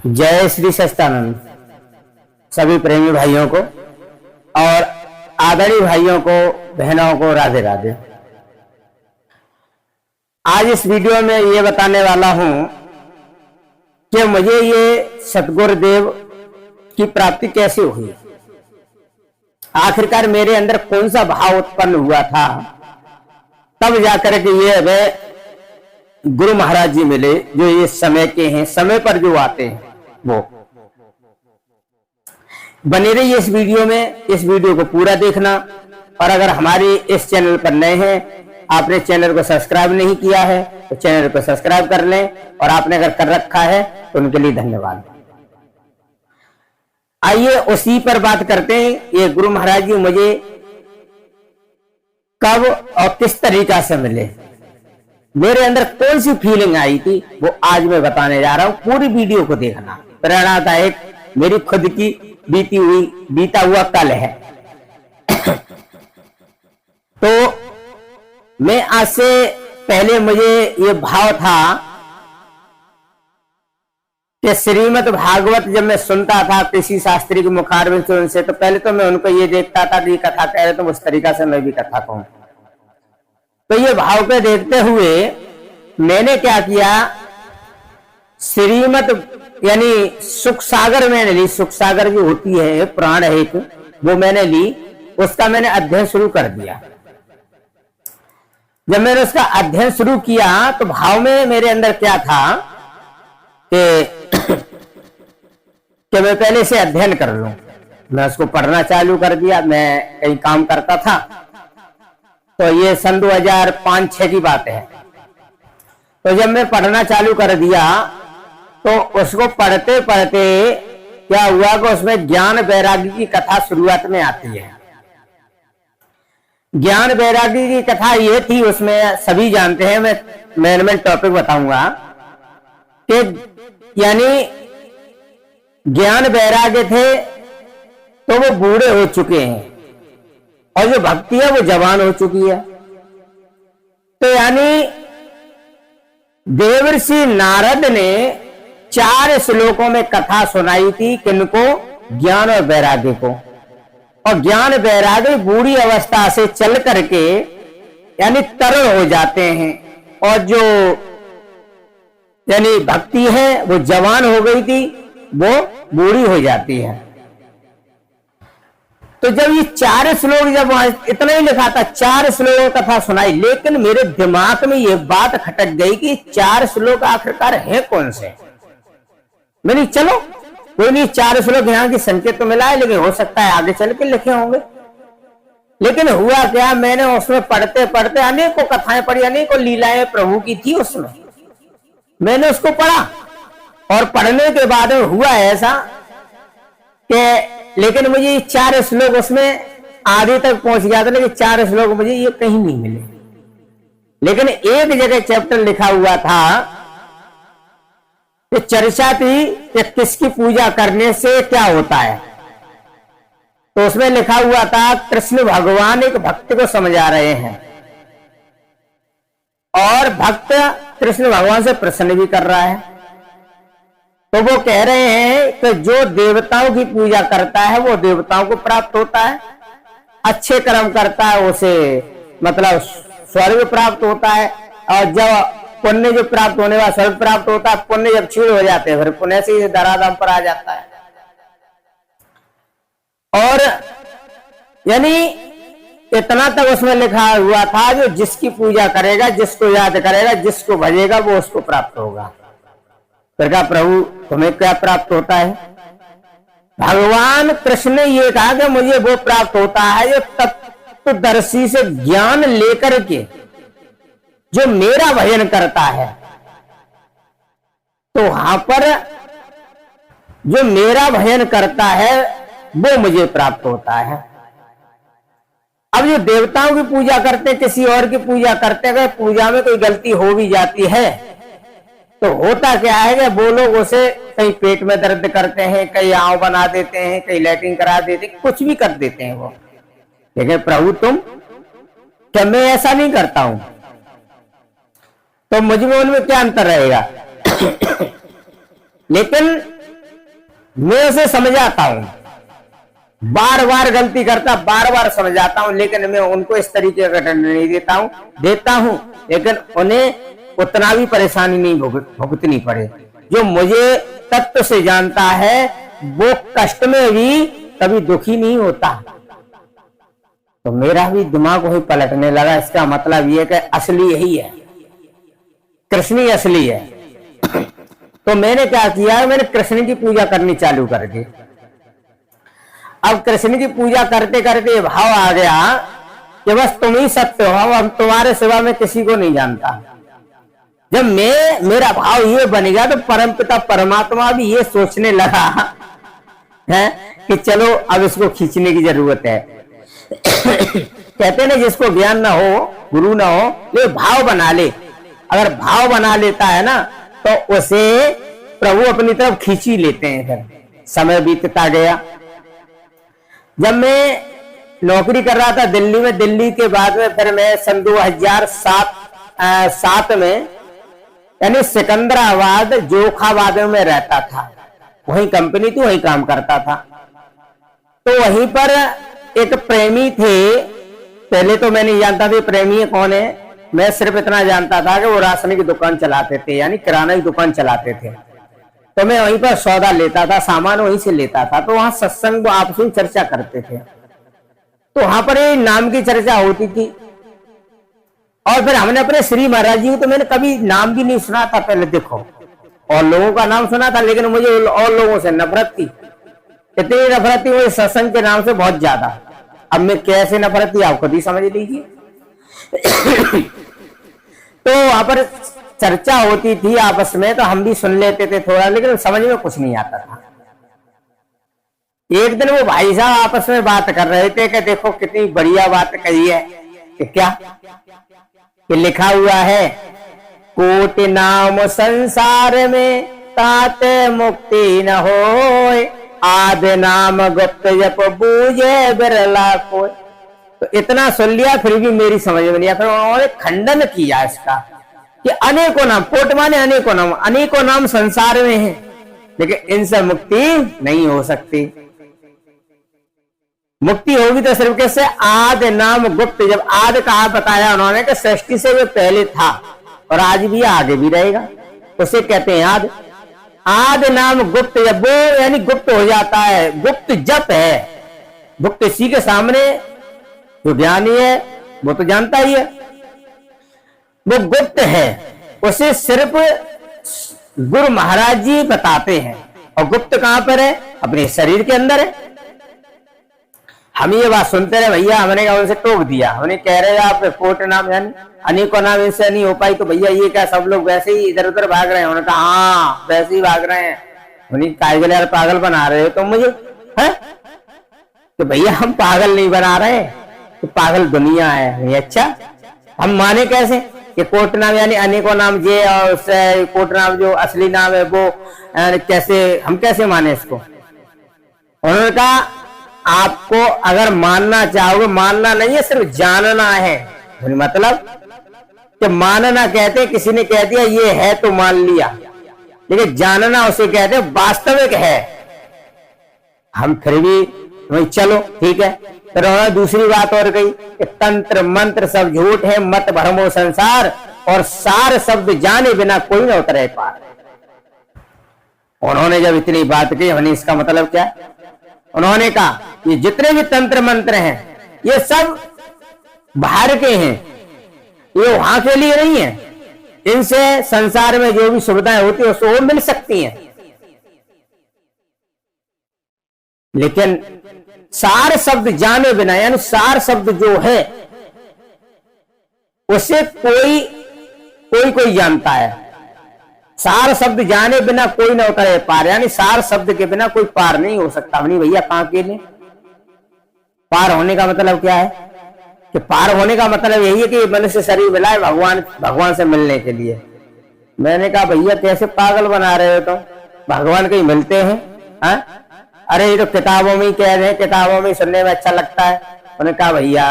जय श्री सच्चिदानंद। सभी प्रेमी भाइयों को और आदरणीय भाइयों को, बहनों को राधे राधे। आज इस वीडियो में ये बताने वाला हूं कि मुझे ये सतगुरुदेव की प्राप्ति कैसे हुई। आखिरकार मेरे अंदर कौन सा भाव उत्पन्न हुआ था, तब जाकर के ये वे गुरु महाराज जी मिले जो ये समय के हैं, समय पर जो आते हैं वो। बने रहिए इस वीडियो में, इस वीडियो को पूरा देखना। और अगर हमारे इस चैनल पर नए हैं, आपने चैनल को सब्सक्राइब नहीं किया है तो चैनल को सब्सक्राइब कर लें, और आपने अगर कर रखा है तो उनके लिए धन्यवाद। आइए उसी पर बात करते हैं। ये गुरु महाराज जी मुझे कब और किस तरीका से मिले, मेरे अंदर कौन सी फीलिंग आई थी, वो आज मैं बताने जा रहा हूं। पूरी वीडियो को देखना। प्रेरणादायक मेरी खुद की बीता हुआ कल है। तो मैं आज से पहले मुझे ये भाव था कि श्रीमद् भागवत जब मैं सुनता था किसी शास्त्री के मुखारबिंद से, उनसे, तो पहले तो मैं उनको ये देखता था कि कथा कह रहे तो उस तरीका से मैं भी कथा कहूं। तो ये भाव को देखते हुए मैंने क्या किया, श्रीमद् यानी सुख सागर मैंने ली। सुख सागर जो होती है पुराण है एक, वो मैंने ली, उसका मैंने अध्ययन शुरू कर दिया। जब मैंने उसका अध्ययन शुरू किया तो भाव में मेरे अंदर क्या था कि मैं पहले से अध्ययन कर लूं। मैं उसको पढ़ना चालू कर दिया। मैं कहीं काम करता था, तो ये सन 2005-06 की बात है। तो जब मैं पढ़ना चालू कर दिया तो उसको पढ़ते पढ़ते क्या हुआ कि उसमें ज्ञान वैराग्य की कथा शुरुआत में आती है। ज्ञान वैराग्य की कथा ये थी, उसमें सभी जानते हैं, मैं टॉपिक बताऊंगा कि यानी ज्ञान वैराग्य थे तो वो बूढ़े हो चुके हैं, और जो भक्ति है वो जवान हो चुकी है। तो यानी देवर्षि नारद ने 4 श्लोकों में कथा सुनाई थी, किनको? ज्ञान और वैराग्य को। और ज्ञान वैराग्य बूढ़ी अवस्था से चल करके यानी तरल हो जाते हैं, और जो यानी भक्ति है वो जवान हो गई थी, वो बूढ़ी हो जाती है। तो जब ये 4 श्लोक, जब इतना ही लिखा था, 4 श्लोक कथा सुनाई, लेकिन मेरे दिमाग में ये बात खटक गई कि 4 श्लोक आखिरकार है कौन से। मैंने चलो कोई नहीं, 4 श्लोक यहाँ की संकेत तो मिला है, लेकिन हो सकता है आगे चल के लिखे होंगे। लेकिन हुआ क्या, मैंने उसमें पढ़ते पढ़ते अनेकों कथाएं पढ़ी, अनेकों लीलाएं प्रभु की थी उसमें। मैंने उसको पढ़ा, और पढ़ने के बाद हुआ ऐसा कि लेकिन मुझे ये 4 श्लोक उसमें आधे तक पहुंच गया था, लेकिन 4 श्लोक मुझे ये कहीं नहीं मिले। लेकिन एक जगह चैप्टर लिखा हुआ था कि चर्चा थी कि किसकी पूजा करने से क्या होता है। तो उसमें लिखा हुआ था कृष्ण भगवान एक भक्त को समझा रहे हैं, और भक्त कृष्ण भगवान से प्रसन्न भी कर रहा है। तो वो कह रहे हैं कि जो देवताओं की पूजा करता है वो देवताओं को प्राप्त होता है, अच्छे कर्म करता है उसे मतलब स्वर्ग प्राप्त होता है, और जब पुण्य जो प्राप्त होने वाला स्वर्ग प्राप्त होता है, पुण्य जब क्षीण हो जाते हैं फिर पुण्य से ही धराधाम पर आ जाता है। और यानी इतना तक उसमें लिखा हुआ था, जो जिसकी पूजा करेगा, जिसको याद करेगा, जिसको भजेगा, वो उसको प्राप्त होगा। फिर कहा प्रभु तुम्हें क्या प्राप्त होता है? भगवान कृष्ण ने ये कहा कि मुझे वो प्राप्त होता है जो तत्वदर्शी से ज्ञान लेकर के जो मेरा भजन करता है। तो वहां पर जो मेरा भजन करता है वो मुझे प्राप्त होता है। अब जो देवताओं की पूजा करते हैं, किसी और की पूजा करते हैं, अगर पूजा में कोई गलती हो भी जाती है तो होता क्या है कि वो लोग उसे कहीं पेट में दर्द करते हैं, कहीं आंव बना देते हैं, कहीं लैट्रिन करा देते हैं, कुछ भी कर देते हैं वो। लेकिन प्रभु तुम, क्या मैं ऐसा नहीं करता हूं? तो मुझ में उनमें क्या अंतर रहेगा? लेकिन मैं उसे समझाता हूं, बार बार गलती करता, बार बार समझाता हूं, लेकिन मैं उनको इस तरीके का दंड नहीं देता हूं, लेकिन उन्हें उतना भी परेशानी नहीं भुगतनी पड़े। जो मुझे तत्व से जानता है वो कष्ट में भी कभी दुखी नहीं होता। तो मेरा भी दिमाग वही पलटने लगा। इसका मतलब ये कि असली यही है, कृष्ण ही असली है। तो मैंने क्या किया, मैंने कृष्ण की पूजा करनी चालू कर दी। अब कृष्ण की पूजा करते करते भाव आ गया कि बस तुम ही सत्य हो, हम तुम्हारे सिवा में किसी को नहीं जानता। जब मेरा भाव ये बन गया तो परमपिता परमात्मा भी ये सोचने लगा है कि चलो अब इसको खींचने की जरूरत है। कहते ना जिसको ज्ञान ना हो, गुरु ना हो, ले भाव बना ले। अगर भाव बना लेता है ना तो उसे प्रभु अपनी तरफ खींच ही लेते हैं। फिर समय बीतता गया। जब मैं नौकरी कर रहा था दिल्ली में, दिल्ली के बाद में फिर मैं सन 2007 में यानी सिकंदराबाद जोखाबाद में रहता था। वही कंपनी थी, वही काम करता था। तो वहीं पर एक प्रेमी थे। पहले तो मैं नहीं जानता था प्रेमी कौन है, मैं सिर्फ इतना जानता था कि वो राशन की दुकान चलाते थे, यानी किराना की दुकान चलाते थे। तो मैं वहीं पर सौदा लेता था, सामान वहीं से लेता था। तो वहां सत्संग आपस में चर्चा करते थे। तो वहां पर नाम की चर्चा होती थी। और फिर हमने अपने श्री महाराज जी को तो मैंने कभी नाम भी नहीं सुना था पहले। देखो, और लोगों का नाम सुना था, लेकिन मुझे और लोगों से नफरत थी। इतनी नफरत थी मुझे सत्संग के नाम से, बहुत ज्यादा। अब मैं कैसे नफरत थी आप खुद ही समझ लीजिए। तो वहां पर चर्चा होती थी आपस में, तो हम भी सुन लेते थे थोड़ा, लेकिन समझ में कुछ नहीं आता था। एक दिन वो भाई साहब आपस में बात कर रहे थे कि देखो कितनी बढ़िया बात कही है कि क्या कि लिखा हुआ है, कोटि नाम संसार में ताते मुक्ति न होए, आदि नाम गुप्त जप बूझे बिरला कोई। तो इतना सुन लिया फिर भी मेरी समझ में नहीं आया। फिर उन्होंने खंडन किया इसका कि अनेकों नाम, कोट माने अनेकों नाम संसार में हैं, लेकिन इनसे मुक्ति नहीं हो सकती। मुक्ति होगी तो सिर्फ कैसे, आदि नाम गुप्त। जब आदि कहा बताया उन्होंने कि सृष्टि से वो पहले था और आज भी आगे भी रहेगा, उसे कहते हैं आदि। आदि नाम गुप्त, जब वो यानी गुप्त हो जाता है, गुप्त जप है। गुप्त इसी के सामने जो ज्ञानी है वो तो जानता ही है, वो गुप्त है, उसे सिर्फ गुरु महाराज जी बताते हैं। और गुप्त कहां पर है, अपने शरीर के अंदर है। हम ये बात सुनते रहे भैया, हमने कहा उनसे टोक दिया। हमने कह रहे आप कोट नाम यानी अनेकों नाम इनसे नहीं हो पाई, तो भैया ये क्या सब लोग वैसे ही इधर उधर भाग रहे हैं? उन्होंने कहा हाँ वैसे ही भाग रहे हैं। उन्हें कागल यार पागल बना रहे हो तो मुझे है? तो भैया हम पागल नहीं बना रहे, तो पागल दुनिया है। अच्छा हम माने कैसे कि कोट नाम यानी अनेकों नाम जे, और कोट नाम जो असली नाम है वो कैसे, हम कैसे माने इसको? उन्होंने कहा आपको अगर मानना चाहोगे, मानना नहीं है सिर्फ जानना है। मतलब कि मानना कहते किसी ने कह दिया ये है तो मान लिया, लेकिन जानना उसे कहते वास्तविक है। हम फिर भी चलो ठीक है। फिर उन्होंने दूसरी बात और कही कि तंत्र मंत्र सब झूठ है, मत भ्रमो संसार, और सार शब्द जाने बिना कोई न उतरे पार। उन्होंने जब इतनी बात की, हमने इसका मतलब क्या? उन्होंने कहा ये जितने भी तंत्र मंत्र हैं ये सब बाहर के हैं, ये वहां के लिए नहीं है। इनसे संसार में जो भी सुविधाएं होती है उसको मिल सकती हैं, लेकिन सार शब्द जाने बिना, यानी सार शब्द जो है उसे कोई जानता है। सार शब्द जाने बिना कोई ना उतरे पार, यानी सार शब्द के बिना कोई पार नहीं हो सकता। अपनी भैया कहां के लिए पार होने का मतलब क्या है? कि पार होने का मतलब यही है कि मनुष्य शरीर मिला है भगवान से मिलने के लिए। मैंने कहा भैया कैसे पागल बना रहे हो तुम, भगवान कहीं मिलते हैं? अरे ये तो किताबों में ही कह रहे हैं, किताबों में सुनने में अच्छा लगता है। उन्होंने कहा भैया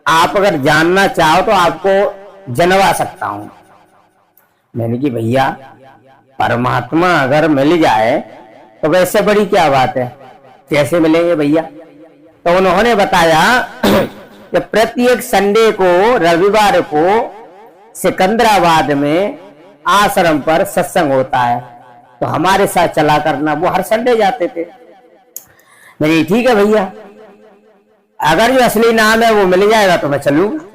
आप अगर जानना चाहो तो आपको जनवा सकता हूं। मैंने कि भैया परमात्मा अगर मिल जाए तो वैसे बड़ी क्या बात है, कैसे मिलेंगे भैया। तो उन्होंने बताया कि प्रत्येक संडे को, रविवार को सिकंदराबाद में आश्रम पर सत्संग होता है, तो हमारे साथ चला करना। वो हर संडे जाते थे। मेरी ठीक है भैया, अगर जो असली नाम है वो मिल जाएगा तो मैं चलूंगा।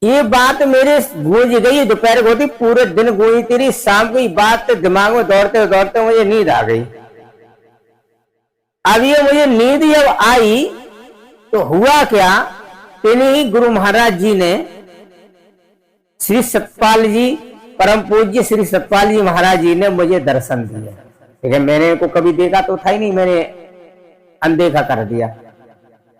ये बात मेरे गूंज गई, दोपहर को थी, पूरे दिन गूंजी तेरी, शाम को बात दिमाग में दौड़ते दौड़ते मुझे नींद आ गई। अब ये मुझे नींद जब आई तो हुआ क्या, इन्हीं गुरु महाराज जी ने, श्री सतपाल जी, परम पूज्य श्री सतपाल जी महाराज जी ने मुझे दर्शन दिया। लेकिन मैंने इनको कभी देखा तो था ही नहीं, मैंने अनदेखा कर दिया।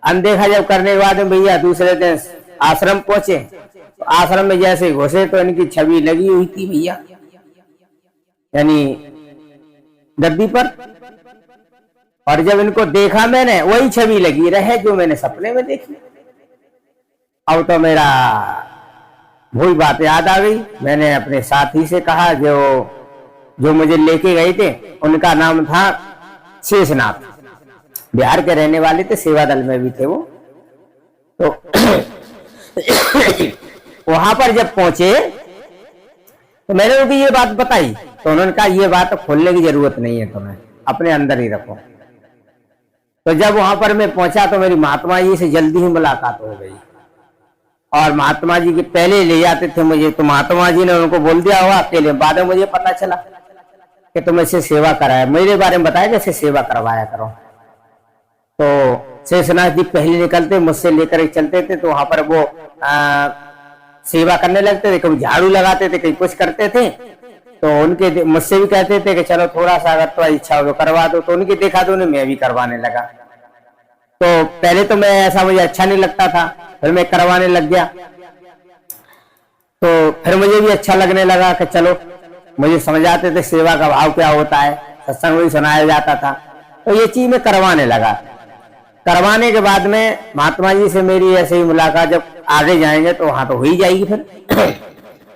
अनदेखा जब करने के बाद भैया दूसरे दिन आश्रम पहुंचे, तो आश्रम में जैसे घुसे तो इनकी छवि लगी हुई थी भैया, यानी गद्दी पर। और जब इनको देखा मैंने, वही छवि लगी रहे जो मैंने सपने में देखी। अब तो मेरा वही बात याद आ गई। मैंने अपने साथी से कहा, जो मुझे लेके गए थे, उनका नाम था शेषनाथ, बिहार के रहने वाले थे, सेवा दल में भी थे वो। तो वहां पर जब पहुंचे तो मैंने उनको ये बात बताई, तो उन्होंने कहा ये बात खोलने की जरूरत नहीं है, तुम्हें अपने अंदर ही रखो। तो जब वहां पर मैं पहुंचा तो मेरी महात्मा जी से जल्दी ही मुलाकात हो गई, और महात्मा जी के पहले ले जाते थे मुझे, तो महात्मा जी ने उनको बोल दिया हुआ अकेले। बाद में मुझे पता चला कि तुम ऐसे सेवा कराया, मेरे बारे में बताया जैसे सेवा करवाया करो। तो शेषनाथ जी पहले निकलते, मुझसे लेकर चलते थे, तो वहां पर वो सेवा करने लगते थे, कभी झाड़ू लगाते थे, कहीं कुछ करते थे। तो उनके मुझसे भी कहते थे कि चलो थोड़ा सा अगर तुम्हारी इच्छा हो तो करवा दो। तो उनके देखा तो मैं भी करवाने लगा। तो पहले तो मैं ऐसा, मुझे अच्छा नहीं लगता था, फिर मैं करवाने लग गया। तो फिर मुझे भी अच्छा लगने लगा कि चलो, मुझे समझाते थे सेवा का भाव क्या होता है, सत्संग भी सुनाया जाता था। तो ये चीज मैं करवाने लगा। करवाने के बाद में महात्मा जी से मेरी ऐसे ही मुलाकात, जब आगे जाएंगे तो वहां तो हो ही जाएगी। फिर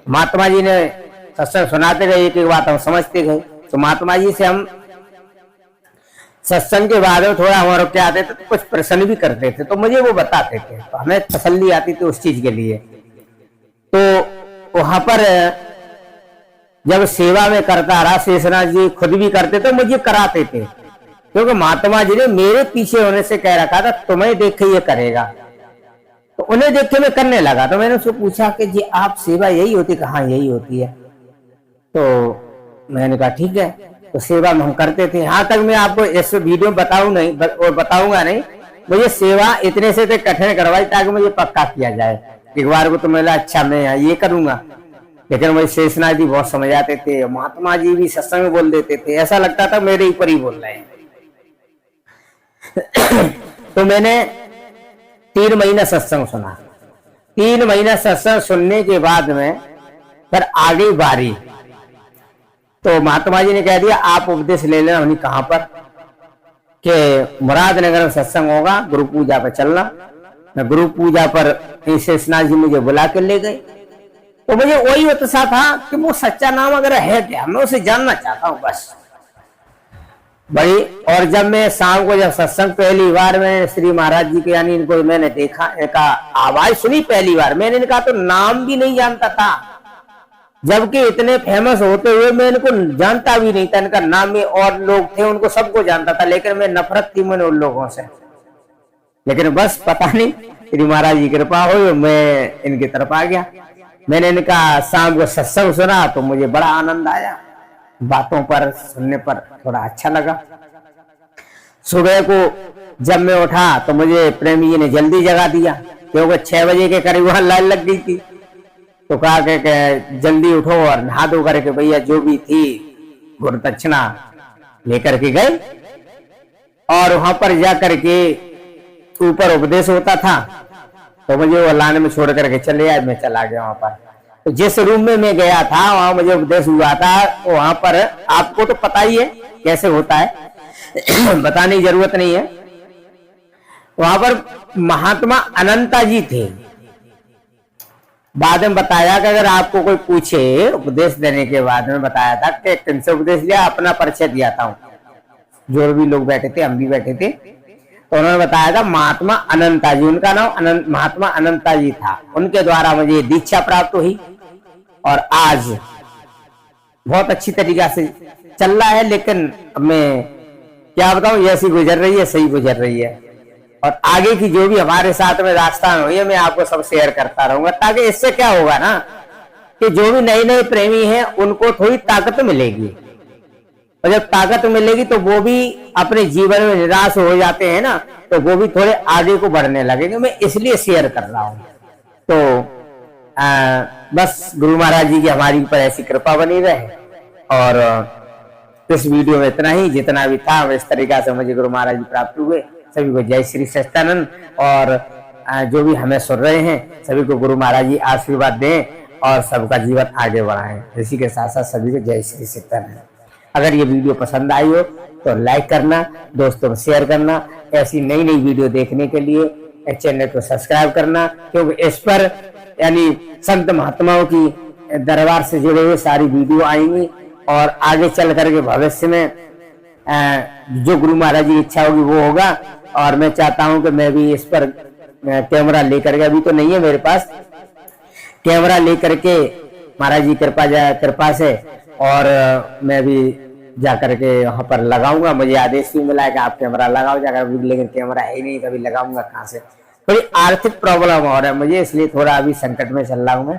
महात्मा जी ने सत्संग सुनाते गए, एक एक बात हम समझते गए। तो महात्मा जी से हम सत्संग के बाद में थोड़ा हमारे क्या आते थे, तो कुछ प्रश्न भी करते थे, तो मुझे वो बताते थे, तो हमें तसल्ली आती थी उस चीज के लिए। तो वहां पर जब सेवा में करता रहा, शेषनाथ जी खुद भी करते थे, मुझे कराते थे, क्योंकि महात्मा जी ने मेरे पीछे होने से कह रखा था तुम्हें देख के ये करेगा। तो उन्हें देख के मैं करने लगा। तो मैंने उसको पूछा कि जी आप सेवा यही होती, कहाँ यही होती है? तो मैंने कहा ठीक है। तो सेवा में हम करते थे। यहाँ तक मैं आपको इस वीडियो में बताऊंगा नहीं, मुझे सेवा इतने से कठिन करवाई ताकि मुझे पक्का किया जाए। एक बार को तो मैंने अच्छा मैं ये करूंगा, लेकिन मुझे शेषनाथ जी बहुत समझ आते थे, महात्मा जी भी सत्संग में बोल देते थे, ऐसा लगता था मेरे ऊपर ही बोल रहे हैं। तो मैंने 3 महीना सत्संग सुना। 3 महीना सत्संग सुनने के बाद में फिर आगे बारी, तो महात्मा जी ने कह दिया आप उपदेश ले लेना। उन्हें कहां पर? कि मुरादनगर में सत्संग होगा, गुरु पूजा पर चलना। मैं गुरु पूजा पर शेषनाथ जी मुझे बुला के ले गए। तो मुझे वही उत्साह था कि वो सच्चा नाम अगर है क्या, मैं उसे जानना चाहता हूँ बस बड़ी। और जब मैं शाम को जब सत्संग पहली बार मैंने श्री महाराज जी के, यानी इनको मैंने देखा, इनका आवाज सुनी पहली बार, मैंने इनका तो नाम भी नहीं जानता था, जबकि इतने फेमस होते हुए मैं इनको जानता भी नहीं था। इनका नाम में और लोग थे उनको सबको जानता था, लेकिन मैं नफरत थी मैंने उन लोगों से। लेकिन बस पता नहीं श्री महाराज जी की कृपा हो, मैं इनकी तरफ आ गया। मैंने इनका शाम को सत्संग सुना तो मुझे बड़ा आनंद आया, बातों पर सुनने पर थोड़ा अच्छा लगा। सुबह को जब मैं उठा तो मुझे प्रेमी जी ने जल्दी जगा दिया, क्योंकि 6 बजे के करीब वहां लाइन लग गई थी। तो कहा कि जल्दी उठो और नहा धो करके भैया जो भी थी गुरु दक्षिणा लेकर के गए। और वहां पर जाकर के ऊपर उपदेश होता था, तो मुझे वो लाने में छोड़ करके चले आए। मैं चला गया वहां पर। तो जिस रूम में मैं गया था वहां मुझे उपदेश हुआ था, वहां पर आपको तो पता ही है कैसे होता है बताने की जरूरत नहीं है। वहां पर महात्मा अनंता जी थे, बाद में बताया कि अगर आपको कोई पूछे, उपदेश देने के बाद में बताया था कि किनसे उपदेश लिया, अपना परिचय दिया था। जो भी लोग बैठे थे, हम भी बैठे थे, तो उन्होंने बताया था महात्मा अनंता जी, उनका नाम महात्मा अनंता जी था। उनके द्वारा मुझे दीक्षा प्राप्त हुई और आज बहुत अच्छी तरीका से चल रहा है। लेकिन मैं क्या बताऊं, ऐसी गुजर रही है, सही गुजर रही है। और आगे की जो भी हमारे साथ में दास्तान हुई है, मैं आपको सब शेयर करता रहूंगा, ताकि इससे क्या होगा ना कि जो भी नए नए प्रेमी हैं उनको थोड़ी ताकत मिलेगी, और जब ताकत मिलेगी तो वो भी अपने जीवन में निराश हो जाते हैं ना, तो वो भी थोड़े आगे को बढ़ने लगेंगे। मैं इसलिए शेयर कर रहा हूं। तो बस गुरु महाराज जी की हमारी पर ऐसी कृपा बनी रहे। और इस वीडियो में इतना ही, जितना भी था इस तरीका से मुझे गुरु महाराज जी प्राप्त हुए। सभी को जय श्री सच्चिदानंद। और जो भी हमें सुन रहे हैं सभी को गुरु महाराज जी आशीर्वाद दें और सबका जीवन आगे बढ़ाएं। इसी के साथ साथ सभी को जय श्री सच्चिदानंद। अगर ये वीडियो पसंद आई हो तो लाइक करना, दोस्तों को शेयर करना। ऐसी नई नई वीडियो देखने के लिए चैनल को सब्सक्राइब करना, क्योंकि इस पर यानी संत महात्माओं की दरबार से जुड़े हुए सारी वीडियो आएंगी। और आगे चल करके भविष्य में जो गुरु महाराज जी की इच्छा होगी वो होगा। और मैं चाहता हूं कि मैं भी इस पर कैमरा लेकर के, अभी तो नहीं है मेरे पास, कैमरा लेकर के महाराज जी कृपा से, और मैं भी जाकर के वहां पर लगाऊंगा। मुझे आदेश भी मिला है कि आप कैमरा लगाओ जाकर, लेकिन कैमरा है ही नहीं, कभी लगाऊंगा कहाँ से। थोड़ी आर्थिक प्रॉब्लम हो रहा है मुझे, इसलिए थोड़ा अभी संकट में चल रहा हूं।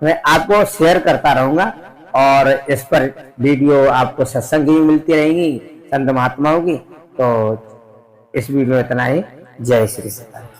मैं आपको शेयर करता रहूंगा और इस पर वीडियो आपको सत्संग की मिलती रहेंगी संत महात्माओं की। तो इस वीडियो में इतना ही। जय श्री सच्चिदानंद।